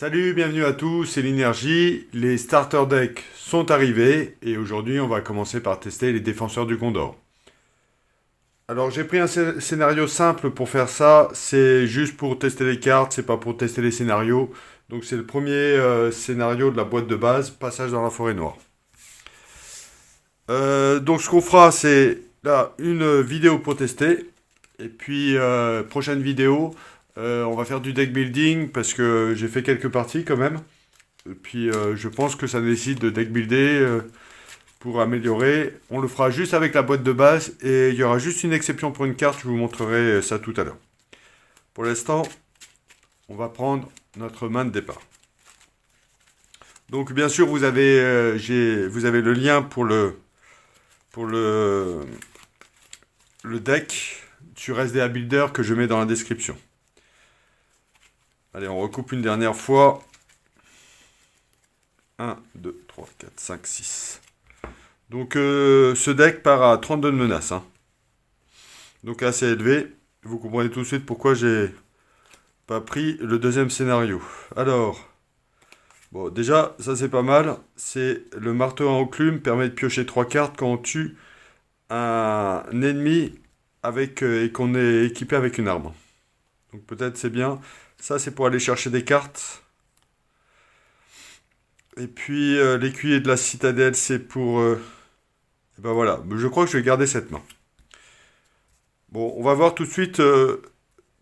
Salut, bienvenue à tous, c'est l'Énergie. Les starter decks sont arrivés et aujourd'hui on va commencer par tester les défenseurs du Gondor. Alors j'ai pris un scénario simple pour faire ça, c'est juste pour tester les cartes, c'est pas pour tester les scénarios. Donc c'est le premier scénario de la boîte de base, passage dans la forêt noire. Donc ce qu'on fera c'est là une vidéo pour tester et puis prochaine vidéo on va faire du deck building parce que j'ai fait quelques parties quand même. Et puis je pense que ça nécessite de deck builder pour améliorer. On le fera juste avec la boîte de base et il y aura juste une exception pour une carte. Je vous montrerai ça tout à l'heure. Pour l'instant, on va prendre notre main de départ. Donc bien sûr, vous avez le lien pour le deck sur SDA Builder que je mets dans la description. Allez, on recoupe une dernière fois. 1, 2, 3, 4, 5, 6. Donc ce deck part à 32 de menaces. Donc assez élevé. Vous comprenez tout de suite pourquoi j'ai pas pris le deuxième scénario. Alors, bon déjà, ça c'est pas mal. C'est le marteau à enclume permet de piocher 3 cartes quand on tue un ennemi et qu'on est équipé avec une arme. Donc peut-être c'est bien. Ça c'est pour aller chercher des cartes. Et puis l'écuyer de la citadelle, c'est pour... et ben voilà, je crois que je vais garder cette main. Bon, on va voir tout de suite.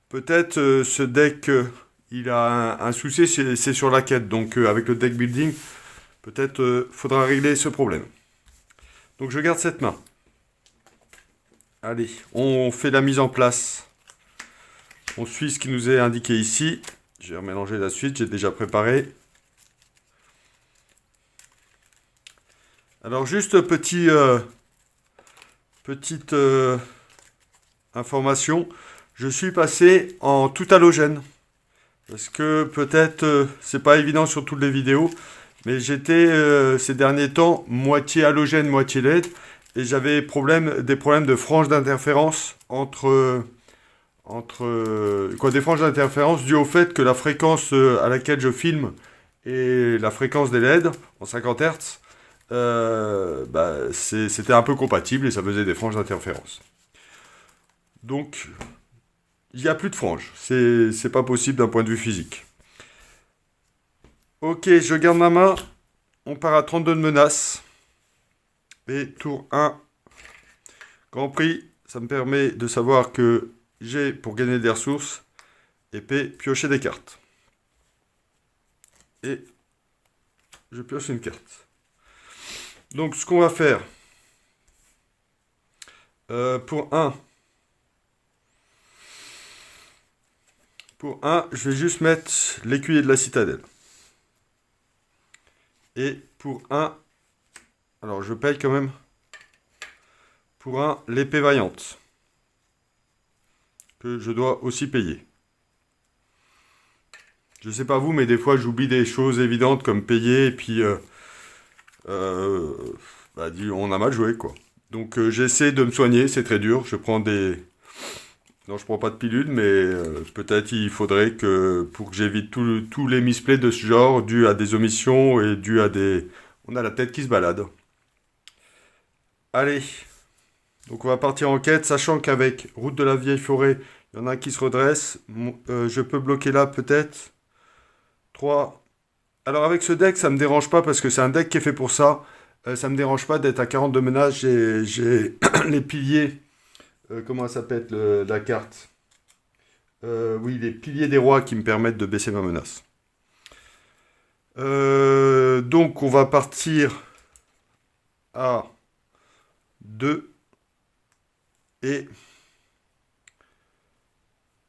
Peut-être ce deck, il a un souci, c'est sur la quête. Donc avec le deck building, peut-être faudra régler ce problème. Donc je garde cette main. Allez, on fait la mise en place. On suit ce qui nous est indiqué ici. Je vais remélanger la suite, j'ai déjà préparé. Alors juste petite information, je suis passé en tout halogène. Parce que peut-être c'est pas évident sur toutes les vidéos, mais j'étais ces derniers temps moitié halogène, moitié LED, et j'avais des problèmes de franges d'interférence des franges d'interférence dues au fait que la fréquence à laquelle je filme et la fréquence des LED en 50 Hz, c'était un peu compatible et ça faisait des franges d'interférence. Donc, il n'y a plus de franges. C'est pas possible d'un point de vue physique. Ok, je garde ma main. On part à 32 de menaces. Et tour 1. Grand prix, ça me permet de savoir que j'ai, pour gagner des ressources, épée, piocher des cartes. Et je pioche une carte. Donc, ce qu'on va faire, pour 1, je vais juste mettre l'écuyer de la citadelle. Et pour 1, alors je paye quand même. Pour 1, l'épée vaillante. Que je dois aussi payer. Je sais pas vous, mais des fois j'oublie des choses évidentes comme payer et puis on a mal joué quoi. Donc j'essaie de me soigner, c'est très dur. Je prends des... Non, je prends pas de pilules, mais peut-être il faudrait que, pour que j'évite tous les misplays de ce genre, dus à des omissions et dus à des... On a la tête qui se balade. Allez, donc on va partir en quête, sachant qu'avec Route de la Vieille Forêt, il y en a un qui se redresse. Je peux bloquer là peut-être. 3. Alors avec ce deck, ça me dérange pas parce que c'est un deck qui est fait pour ça. Ça me dérange pas d'être à 42 menaces. J'ai les piliers. Comment ça s'appelle la carte? Oui, les piliers des rois qui me permettent de baisser ma menace. Donc on va partir à 2. Et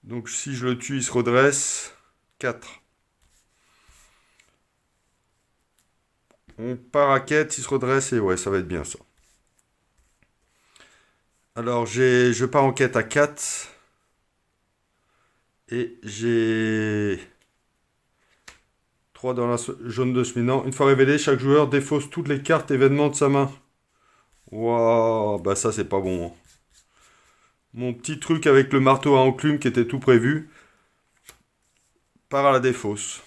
donc si je le tue, il se redresse. 4. On part à quête, il se redresse et ouais, ça va être bien ça. Alors je pars en quête à 4. Et j'ai 3 dans la jaune de cheminant. Une fois révélé, chaque joueur défausse toutes les cartes événements de sa main. Waouh, bah ça c'est pas bon. Mon petit truc avec le marteau à enclume qui était tout prévu part à la défausse.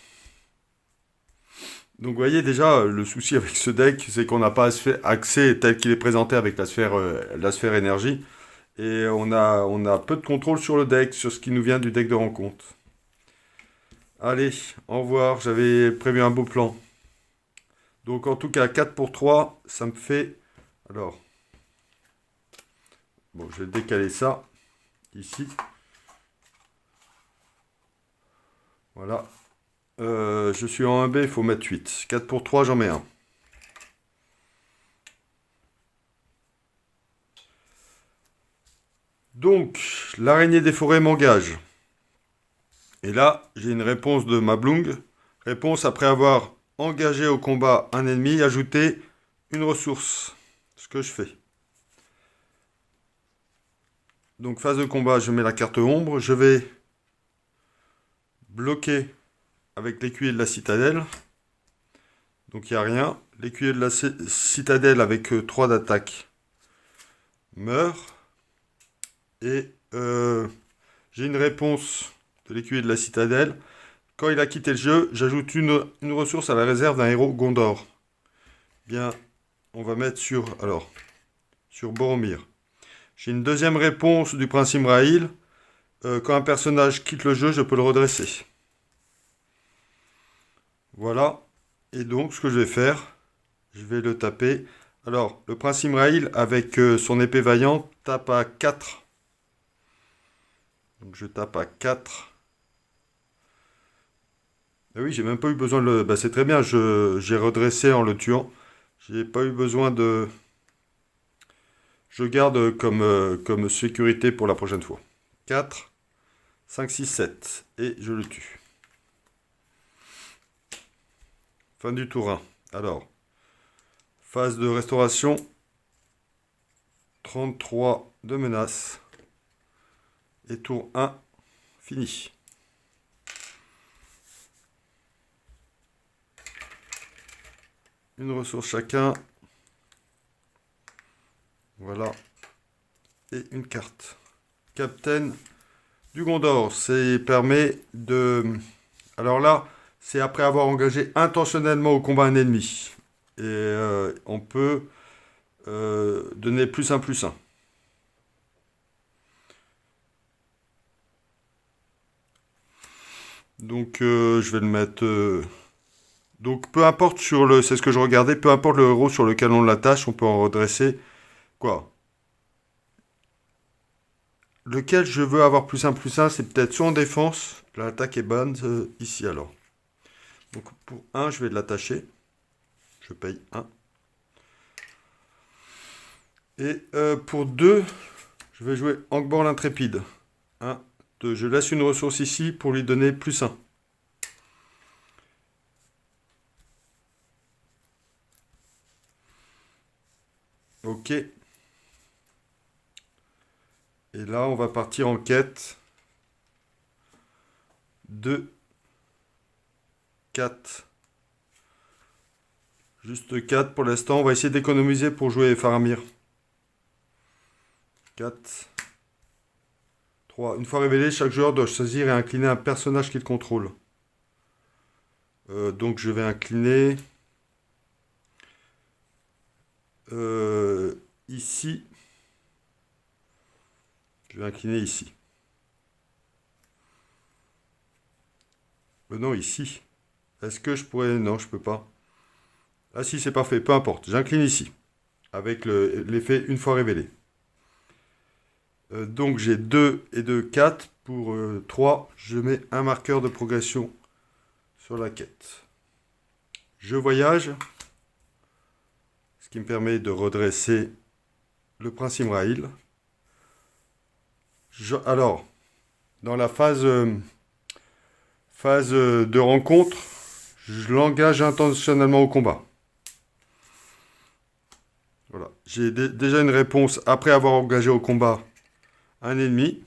Donc vous voyez déjà, le souci avec ce deck, c'est qu'on n'a pas accès tel qu'il est présenté avec la sphère énergie. Et on a peu de contrôle sur le deck, sur ce qui nous vient du deck de rencontre. Allez, au revoir, j'avais prévu un beau plan. Donc en tout cas, 4 pour 3, ça me fait... Alors, bon, je vais décaler ça, ici. Voilà. Je suis en 1B, il faut mettre 8. 4 pour 3, j'en mets un. Donc, l'araignée des forêts m'engage. Et là, j'ai une réponse de Mablung. Réponse après avoir engagé au combat un ennemi, ajouter une ressource. Ce que je fais. Donc, phase de combat, je mets la carte ombre. Je vais bloquer avec l'écuyer de la citadelle. Donc, il n'y a rien. L'écuyer de la citadelle avec 3 d'attaque meurt. Et j'ai une réponse de l'écuyer de la citadelle. Quand il a quitté le jeu, j'ajoute une ressource à la réserve d'un héros Gondor. Bien, on va mettre sur Boromir. J'ai une deuxième réponse du prince Imrahil. Quand un personnage quitte le jeu, je peux le redresser. Voilà. Et donc, ce que je vais faire, je vais le taper. Alors, le prince Imrahil, avec son épée vaillante, tape à 4. Donc, je tape à 4. Ah oui, j'ai même pas eu besoin de le... Bah, c'est très bien, j'ai redressé en le tuant. J'ai pas eu besoin de... Je garde comme sécurité pour la prochaine fois. 4, 5, 6, 7. Et je le tue. Fin du tour 1. Alors, phase de restauration. 33 de menaces. Et tour 1, fini. Une ressource chacun. Voilà. Et une carte. Captain du Gondor. Ça permet de... Alors là, c'est après avoir engagé intentionnellement au combat un ennemi. Et on peut donner +1, +1. Donc je vais le mettre... Donc peu importe sur le... C'est ce que je regardais. Peu importe le héros sur lequel on l'attache, on peut en redresser... Quoi? Lequel je veux avoir +1, +1, c'est peut-être soit en défense. L'attaque est bonne ici alors. Donc pour 1, je vais l'attacher. Je paye 1. Et pour 2, je vais jouer Angbor l'intrépide. 1, 2. Je laisse une ressource ici pour lui donner +1. Ok. Et là, on va partir en quête. 2, 4. Juste 4 pour l'instant. On va essayer d'économiser pour jouer Faramir. 4. 3. Une fois révélé, chaque joueur doit choisir et incliner un personnage qu'il contrôle. Donc je vais incliner... ici. Je vais incliner ici. Non, ici. Est-ce que je pourrais... Non, je peux pas. Ah si, c'est parfait. Peu importe. J'incline ici. Avec l'effet une fois révélé. Donc j'ai 2 et 2, 4. Pour 3, je mets un marqueur de progression sur la quête. Je voyage. Ce qui me permet de redresser le prince Imrahil. Alors, dans la phase de rencontre, je l'engage intentionnellement au combat. Voilà. J'ai déjà une réponse après avoir engagé au combat un ennemi.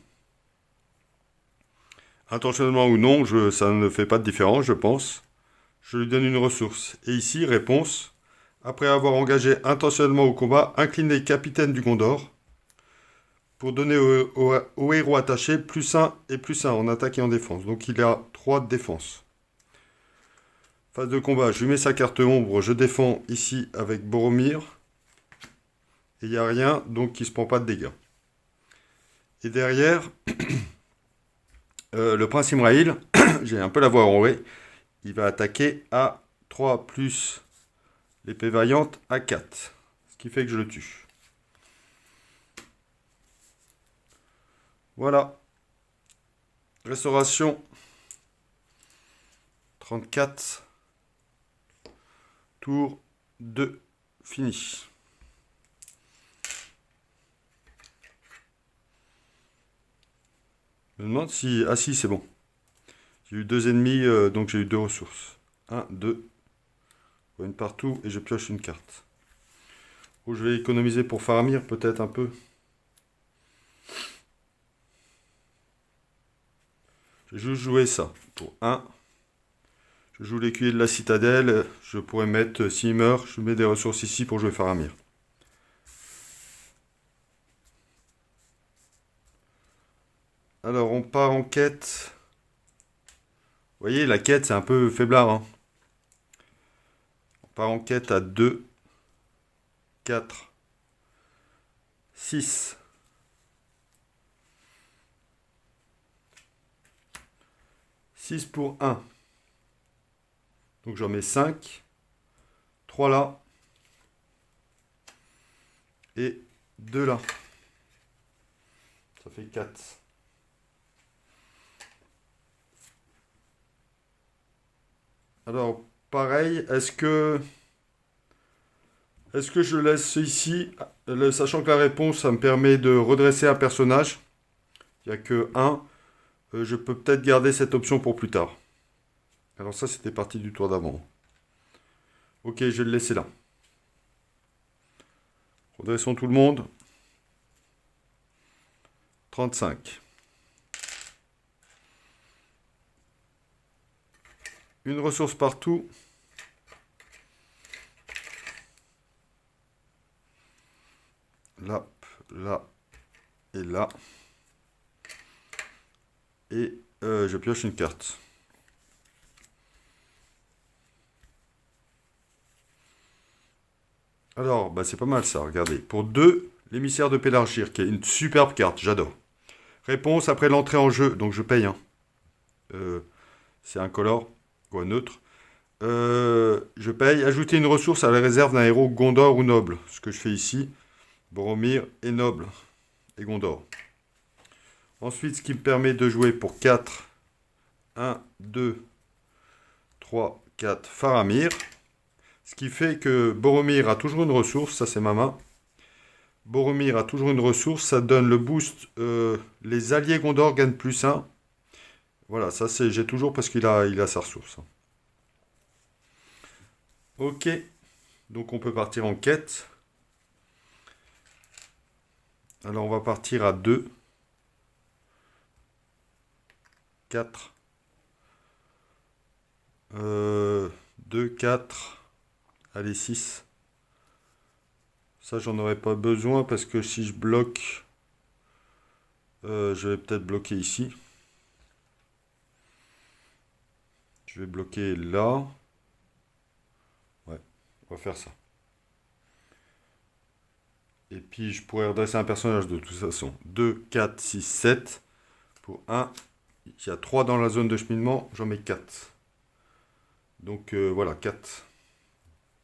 Intentionnellement ou non, ça ne fait pas de différence, je pense. Je lui donne une ressource. Et ici, réponse. Après avoir engagé intentionnellement au combat, incliner capitaine du Gondor pour donner au héros attaché +1 et +1 en attaque et en défense. Donc il a 3 de défense. Phase de combat, je lui mets sa carte ombre, je défends ici avec Boromir. Et il n'y a rien, donc il ne se prend pas de dégâts. Et derrière, le prince Imraïl, j'ai un peu la voix enrouée, il va attaquer à 3 plus l'épée vaillante à 4. Ce qui fait que je le tue. Voilà. Restauration. 34. Tour 2. Fini. Je me demande si... Ah si, c'est bon. J'ai eu 2 ennemis, donc j'ai eu 2 ressources. 1, 2. Une partout et je pioche une carte. Oh, je vais économiser pour Faramir peut-être un peu. Je vais juste jouer ça. Pour 1. Je joue l'écuyer de la citadelle. Je pourrais mettre, s'il meurt, je mets des ressources ici pour jouer Faramir. Alors, on part en quête. Vous voyez, la quête, c'est un peu faiblard. Hein. On part en quête à 2, 4, 6. 6 pour 1. Donc j'en mets 5. 3 là. Et 2 là. Ça fait 4. Alors, pareil, est-ce que je laisse ici, sachant que la réponse, ça me permet de redresser un personnage. Il n'y a que 1. Je peux peut-être garder cette option pour plus tard. Alors ça, c'était parti du tour d'avant. Ok, je vais le laisser là. Redressons tout le monde. 35. Une ressource partout. Là, là et là. Et je pioche une carte. Alors, bah c'est pas mal ça, regardez. Pour 2, l'émissaire de Pélargir, qui est une superbe carte, j'adore. Réponse après l'entrée en jeu, donc je paye. Hein. C'est incolore, ou un neutre. Je paye. Ajouter une ressource à la réserve d'un héros Gondor ou noble. Ce que je fais ici. Boromir est noble et Gondor. Ensuite, ce qui me permet de jouer pour 4. 1, 2, 3, 4, Faramir. Ce qui fait que Boromir a toujours une ressource, ça c'est ma main. Boromir a toujours une ressource, ça donne le boost. Les alliés Gondor gagnent plus 1. Voilà, ça c'est j'ai toujours parce qu'il a sa ressource. Ok, donc on peut partir en quête. Alors on va partir à 2. 4. 2, 4. Allez, 6. Ça, j'en aurais pas besoin parce que si je bloque, je vais peut-être bloquer ici. Je vais bloquer là. Ouais, on va faire ça. Et puis, je pourrais redresser un personnage de toute façon. 2, 4, 6, 7. Pour 1. Il y a 3 dans la zone de cheminement. J'en mets 4. Donc, voilà, 4.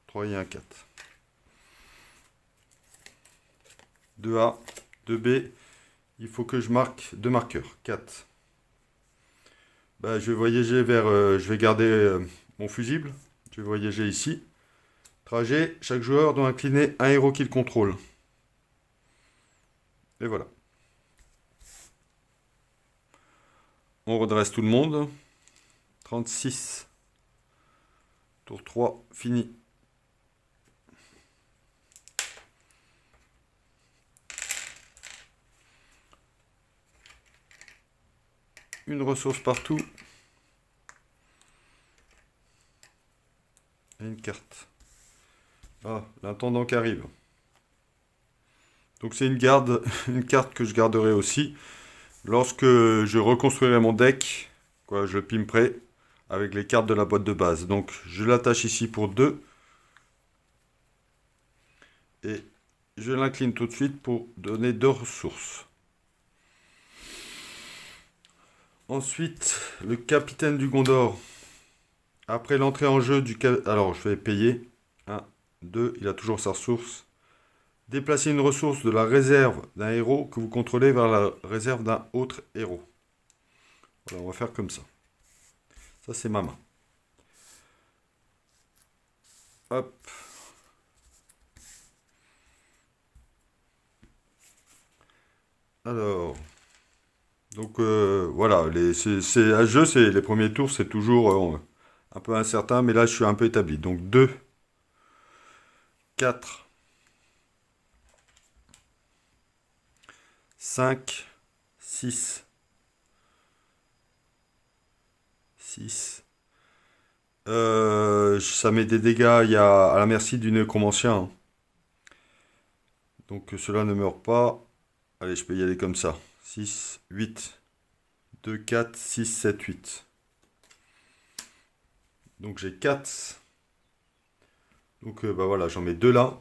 3 et 1, 4. 2A, 2B. Il faut que je marque 2 marqueurs. 4. Bah, je vais voyager vers... je vais garder mon fusible. Je vais voyager ici. Trajet. Chaque joueur doit incliner un héros qu'il contrôle. Et voilà. On redresse tout le monde. 36. Tour 3, fini. Une ressource partout. Et une carte. Ah, l'intendant qui arrive. Donc c'est une garde, une carte que je garderai aussi lorsque je reconstruirai mon deck. Quoi, je pimperai avec les cartes de la boîte de base. Donc je l'attache ici pour 2. Et je l'incline tout de suite pour donner 2 ressources. Ensuite, le capitaine du Gondor. Après l'entrée en jeu du... Alors, je vais payer. 1, 2, il a toujours sa ressource. Déplacez une ressource de la réserve d'un héros que vous contrôlez vers la réserve d'un autre héros. Voilà, on va faire comme ça. Ça, c'est ma main. Hop. Alors... Donc voilà, à jeu, les premiers tours, c'est toujours un peu incertain, mais là, je suis un peu établi. Donc 2, 4, 5, 6, 6. Ça met des dégâts, il y a à la merci du nécromancien, hein. Donc cela ne meurt pas. Allez, je peux y aller comme ça. 6, 8, 2, 4, 6, 7, 8. Donc j'ai 4. Donc bah voilà, j'en mets 2 là.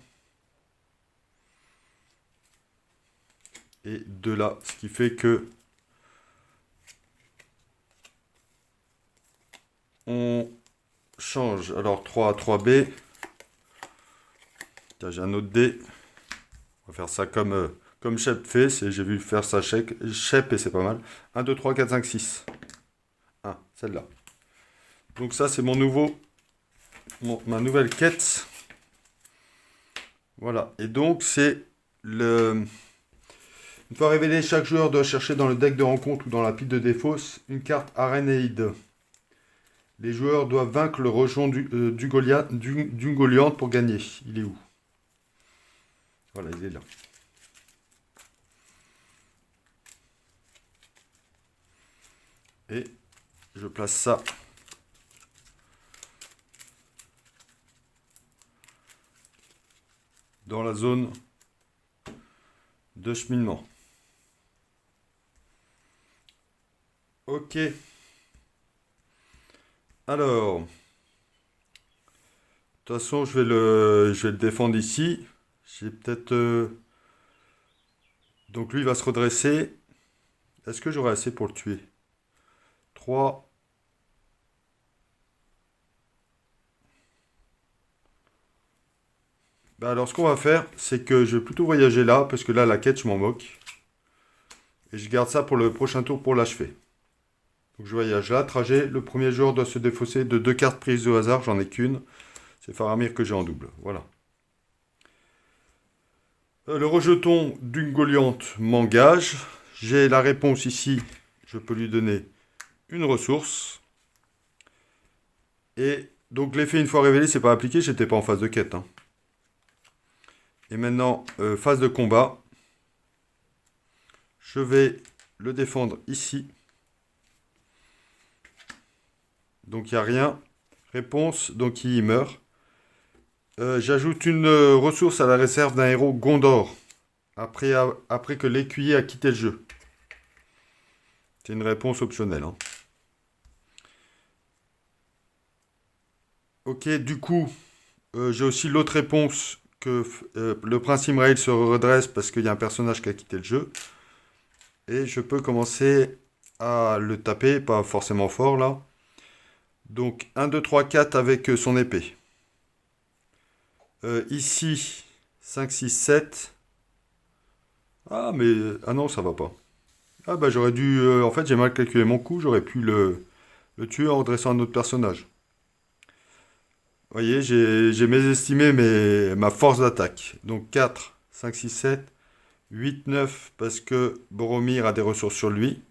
Et 2 là. Ce qui fait que on change. Alors 3 à 3B. Tiens, j'ai un autre dé. On va faire ça comme Shep fait. J'ai vu faire ça Shep et c'est pas mal. 1, 2, 3, 4, 5, 6. 1, celle-là. Donc ça, c'est ma nouvelle quête. Voilà. Et donc, c'est le... Une fois révélé, chaque joueur doit chercher dans le deck de rencontre ou dans la pile de défausse une carte Arénéide. Les joueurs doivent vaincre le rejeton du Goliath pour gagner. Il est où? Voilà, il est là. Et je place ça dans la zone de cheminement. Ok. Alors, de toute façon, je vais le défendre ici. J'ai peut-être... Donc lui, il va se redresser. Est-ce que j'aurai assez pour le tuer? 3. Bah alors, ce qu'on va faire, c'est que je vais plutôt voyager là, parce que là, la quête, je m'en moque. Et je garde ça pour le prochain tour pour l'achever. Donc je voyage là, trajet. Le premier joueur doit se défausser de 2 cartes prises au hasard, j'en ai qu'une. C'est Faramir que j'ai en double. Voilà. Le rejeton d'Ungoliant m'engage. J'ai la réponse ici. Je peux lui donner une ressource. Et donc l'effet une fois révélé, c'est pas appliqué, j'étais pas en phase de quête, hein. Et maintenant, phase de combat. Je vais le défendre ici. Donc il n'y a rien. Réponse, donc il meurt. J'ajoute une ressource à la réserve d'un héros Gondor. Après que l'écuyer a quitté le jeu. C'est une réponse optionnelle, hein. Ok, du coup, j'ai aussi l'autre réponse que le prince Imrail se redresse parce qu'il y a un personnage qui a quitté le jeu. Et je peux commencer à le taper, pas forcément fort là. Donc 1, 2, 3, 4 avec son épée. Ici, 5, 6, 7. Ah, mais... Ah non, ça va pas. Ah bah j'aurais dû... en fait, j'ai mal calculé mon coup. J'aurais pu le tuer en redressant un autre personnage. Vous voyez, j'ai mésestimé ma force d'attaque. Donc 4, 5, 6, 7, 8, 9, parce que Boromir a des ressources sur lui.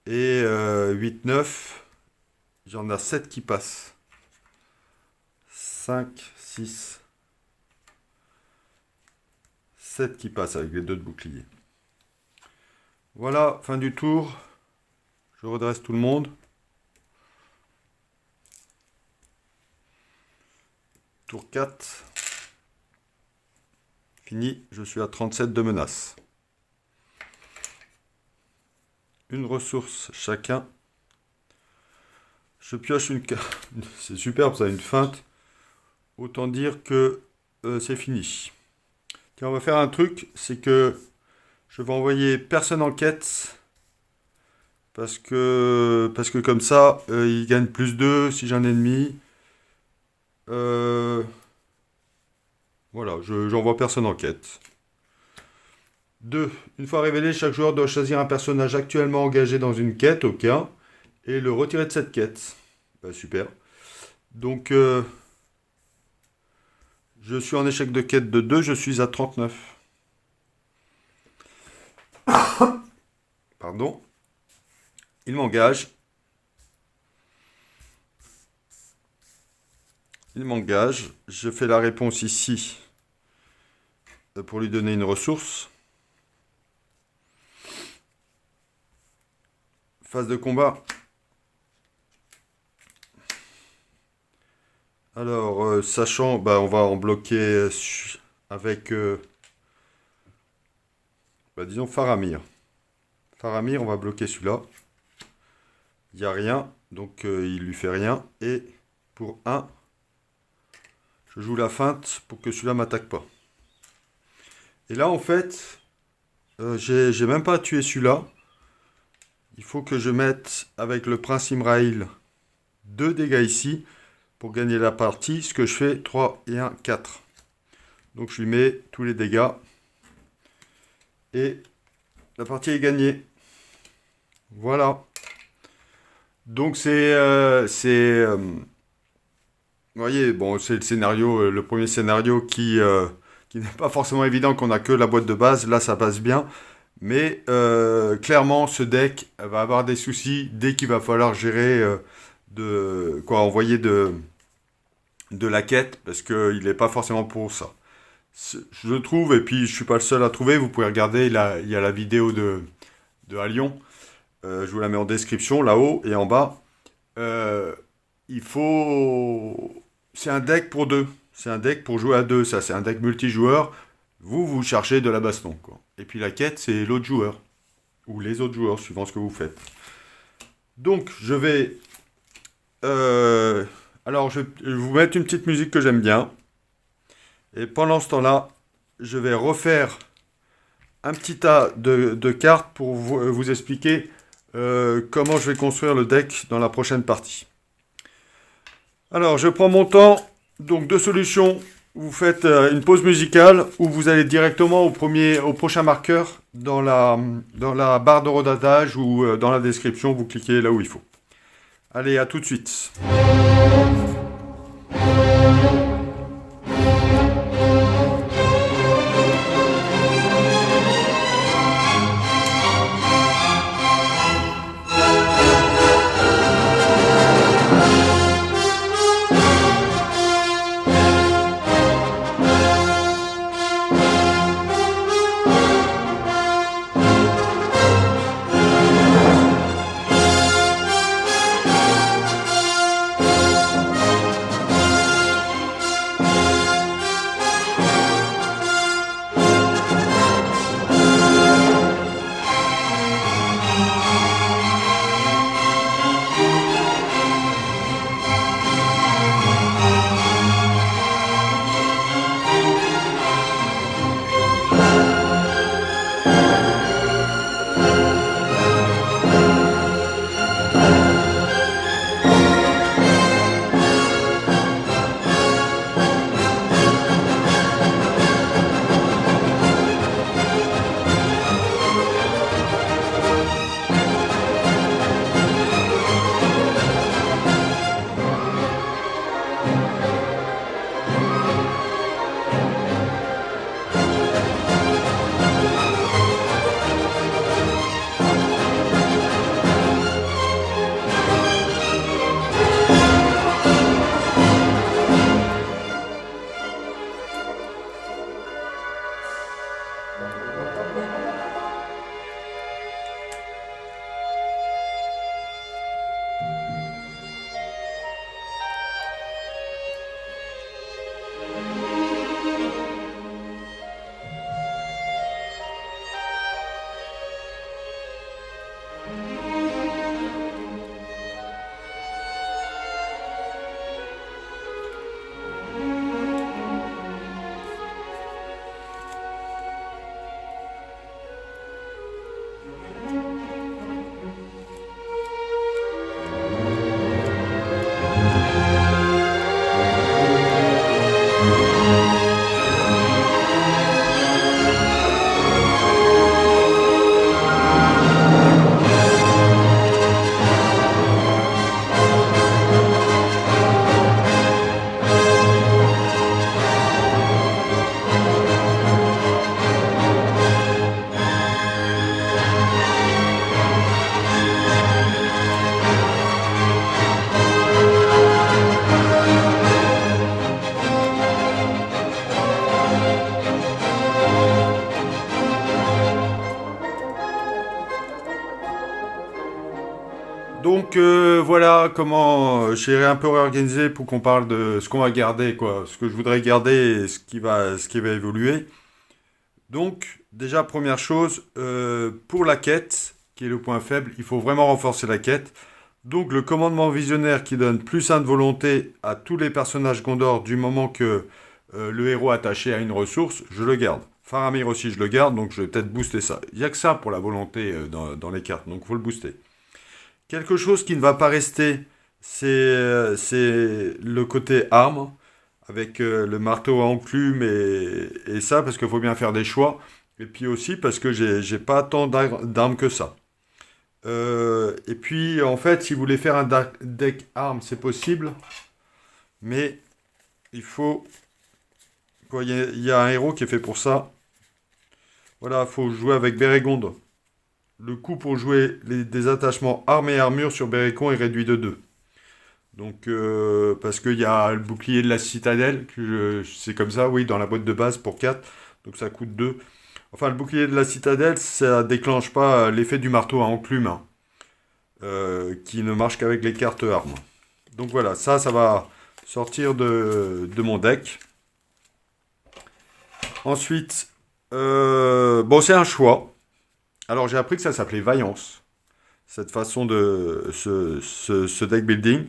Et 8, 9, j'en ai 7 qui passent. 5, 6, 7 qui passent avec les 2 de bouclier. Voilà, fin du tour. Je redresse tout le monde. Tour 4. Fini, je suis à 37 de menaces. Une ressource chacun. Je pioche une carte. C'est superbe ça, une feinte. Autant dire que c'est fini. Tiens, on va faire un truc, c'est que je vais envoyer personne en quête. Parce que comme ça, il gagne plus 2 si j'ai un ennemi. Euh, voilà, j'envoie personne en quête. 2. Une fois révélé, chaque joueur doit choisir un personnage actuellement engagé dans une quête, aucun, et le retirer de cette quête. Bah, super. Donc, je suis en échec de quête de 2, je suis à 39. Pardon. Il m'engage. Il m'engage. Je fais la réponse ici pour lui donner une ressource. Phase de combat. Alors, sachant, bah, on va en bloquer avec, disons, Faramir. Faramir, on va bloquer celui-là. Il n'y a rien, donc il lui fait rien. Et pour 1, je joue la feinte pour que celui-là m'attaque pas. Et là, en fait, j'ai même pas tué celui-là. Il faut que je mette avec le prince Imraïl 2 dégâts ici pour gagner la partie. Ce que je fais, 3 et 1, 4. Donc je lui mets tous les dégâts. Et la partie est gagnée. Voilà. Donc vous voyez, bon, c'est le scénario, le premier scénario qui n'est pas forcément évident, qu'on a que la boîte de base. Là, ça passe bien. Mais clairement, ce deck va avoir des soucis dès qu'il va falloir gérer envoyer de la quête, parce qu'il n'est pas forcément pour ça. Je trouve, et puis je suis pas le seul à trouver, vous pouvez regarder, il y a la vidéo de Alion. Je vous la mets en description, là-haut et en bas. Il faut... C'est un deck pour 2. C'est un deck pour jouer à 2, ça. C'est un deck multijoueur. Vous cherchez de la baston, quoi. Et puis la quête, c'est l'autre joueur. Ou les autres joueurs, suivant ce que vous faites. Donc, je vais... alors, je vais vous mettre une petite musique que j'aime bien. Et pendant ce temps-là, je vais refaire un petit tas de cartes pour vous expliquer comment je vais construire le deck dans la prochaine partie. Alors, je prends mon temps. Donc, 2 solutions. Vous faites une pause musicale ou vous allez directement au prochain marqueur dans la barre de rodage ou dans la description. Vous cliquez là où il faut. Allez, à tout de suite. voilà comment j'ai un peu réorganisé pour qu'on parle de ce qu'on va garder, quoi, ce que je voudrais garder et ce qui va évoluer. Donc, déjà, première chose, pour la quête, qui est le point faible, il faut vraiment renforcer la quête. Donc, le commandement visionnaire qui donne plus un de volonté à tous les personnages Gondor du moment que le héros est attaché à une ressource, je le garde. Faramir aussi, je le garde, donc je vais peut-être booster ça. Il n'y a que ça pour la volonté dans les cartes, donc il faut le booster. Quelque chose qui ne va pas rester, c'est le côté arme, avec le marteau à enclume et ça, parce qu'il faut bien faire des choix. Et puis aussi parce que j'ai pas tant d'armes que ça. Et puis, en fait, si vous voulez faire un deck armes, c'est possible, mais il faut... quoi, il y a un héros qui est fait pour ça. Voilà, il faut jouer avec Bérégonde. Le coût pour jouer des attachements armes et armure sur Béricon est réduit de 2. Donc, parce qu'il y a le bouclier de la citadelle, c'est comme ça, oui, dans la boîte de base pour 4. Donc ça coûte 2. Enfin, le bouclier de la citadelle, ça déclenche pas l'effet du marteau à enclume, hein, qui ne marche qu'avec les cartes armes. Donc voilà, ça va sortir de mon deck. Ensuite, bon, c'est un choix. Alors j'ai appris que ça s'appelait Vaillance, cette façon de ce deck building.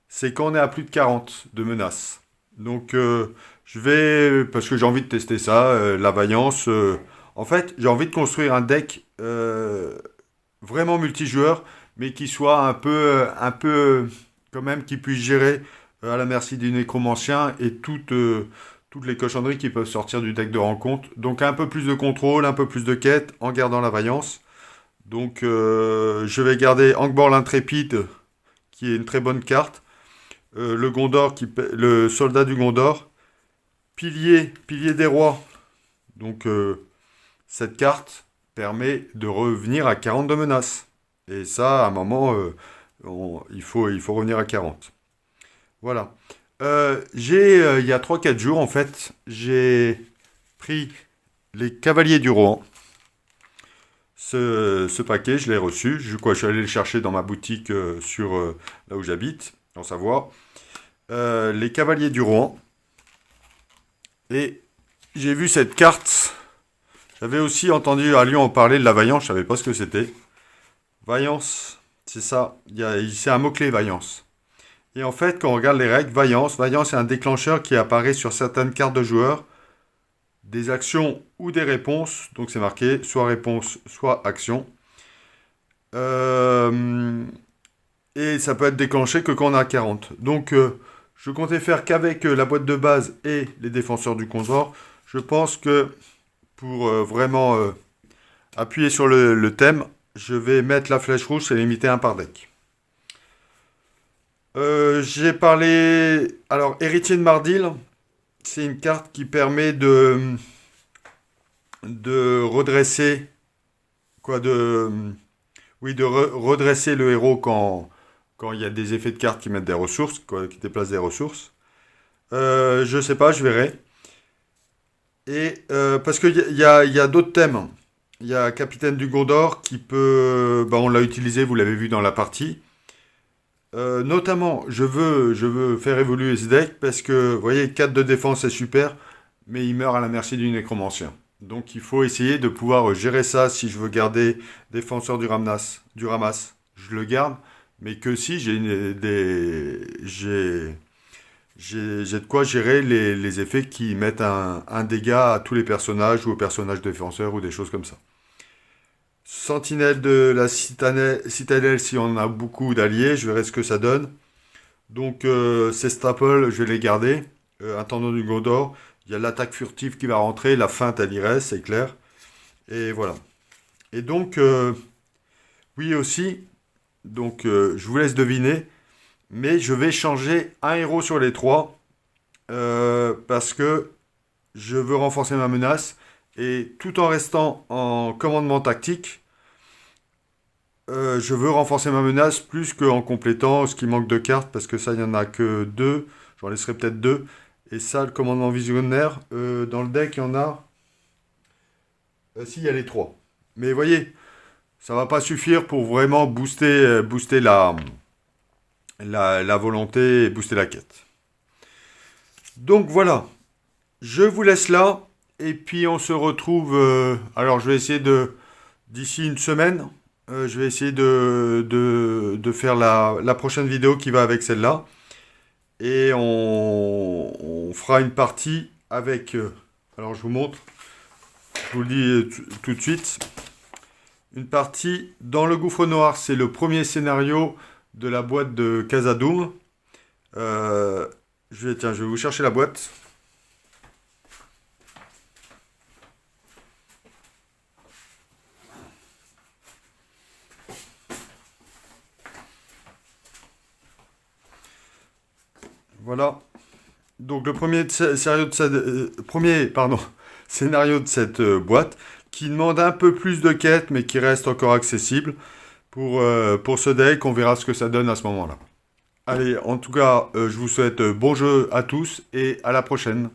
C'est quand on est à plus de 40 de menaces. Donc je vais, parce que j'ai envie de tester ça, la Vaillance. En fait, j'ai envie de construire un deck vraiment multijoueur, mais qui soit un peu quand même, qui puisse gérer à la merci du nécromancien et toutes les cochonneries qui peuvent sortir du deck de rencontre. Donc un peu plus de contrôle, un peu plus de quête en gardant la Vaillance. Donc je vais garder Angbor l'Intrépide, qui est une très bonne carte. Le Gondor, le soldat du Gondor. Pilier des rois. Donc cette carte permet de revenir à 40 de menaces. Et ça, à un moment, il faut revenir à 40. Voilà. Il y a 3 4 jours, en fait, j'ai pris les Cavaliers du Rohan. Ce paquet, je l'ai reçu. Je suis allé le chercher dans ma boutique là où j'habite, en Savoie. Les Cavaliers du Rohan. Et j'ai vu cette carte. J'avais aussi entendu à Lyon en parler de la Vaillance, je savais pas ce que c'était. Vaillance, c'est ça. C'est un mot-clé, Vaillance. Et en fait, quand on regarde les règles, Vaillance est un déclencheur qui apparaît sur certaines cartes de joueurs, des actions ou des réponses. Donc c'est marqué soit réponse, soit action. Et ça peut être déclenché que quand on a 40. Donc je comptais faire qu'avec la boîte de base et les défenseurs du Condor. Je pense que pour vraiment appuyer sur le thème, je vais mettre la flèche rouge et limiter un par deck. J'ai parlé... Alors, Héritier de Mardil, c'est une carte qui permet de redresser... Quoi, oui, de redresser le héros quand il y a des effets de cartes qui mettent des ressources, quoi, qui déplacent des ressources. Je sais pas, je verrai. Et parce qu'il y a d'autres thèmes. Il y a Capitaine du Gondor qui peut... on l'a utilisé, vous l'avez vu dans la partie. Notamment, je veux faire évoluer ce deck parce que, vous voyez, 4 de défense, c'est super, mais il meurt à la merci du nécromancien. Donc il faut essayer de pouvoir gérer ça si je veux garder défenseur du ramasse. Je le garde, mais que si j'ai de quoi gérer les effets qui mettent un dégât à tous les personnages ou aux personnages défenseurs ou des choses comme ça. Sentinelle de la citadelle, si on a beaucoup d'alliés, je verrai ce que ça donne. Donc ces staples, je vais les garder. Intendant du Gondor, il y a l'attaque furtive qui va rentrer, la feinte elle irait, c'est clair. Et voilà. Et donc, oui aussi, donc je vous laisse deviner, mais je vais changer un héros sur les 3 parce que je veux renforcer ma menace et tout en restant en commandement tactique, je veux renforcer ma menace plus qu'en complétant ce qui manque de cartes parce que ça il n'y en a que 2, j'en laisserai peut-être 2. Et ça, le commandement visionnaire, dans le deck, il y en a... si, il y a les 3. Mais vous voyez, ça va pas suffire pour vraiment booster la volonté et booster la quête. Donc voilà, je vous laisse là. Et puis on se retrouve. Alors je vais essayer d'ici une semaine, je vais essayer de faire la prochaine vidéo qui va avec celle-là. Et on fera une partie avec. Alors je vous montre, je vous le dis tout de suite. Une partie dans le gouffre noir, c'est le premier scénario de la boîte de Casadoum. Tiens, je vais vous chercher la boîte. Voilà. Donc le scénario de cette boîte qui demande un peu plus de quêtes mais qui reste encore accessible pour ce deck. On verra ce que ça donne à ce moment-là. Allez, en tout cas, je vous souhaite bon jeu à tous et à la prochaine.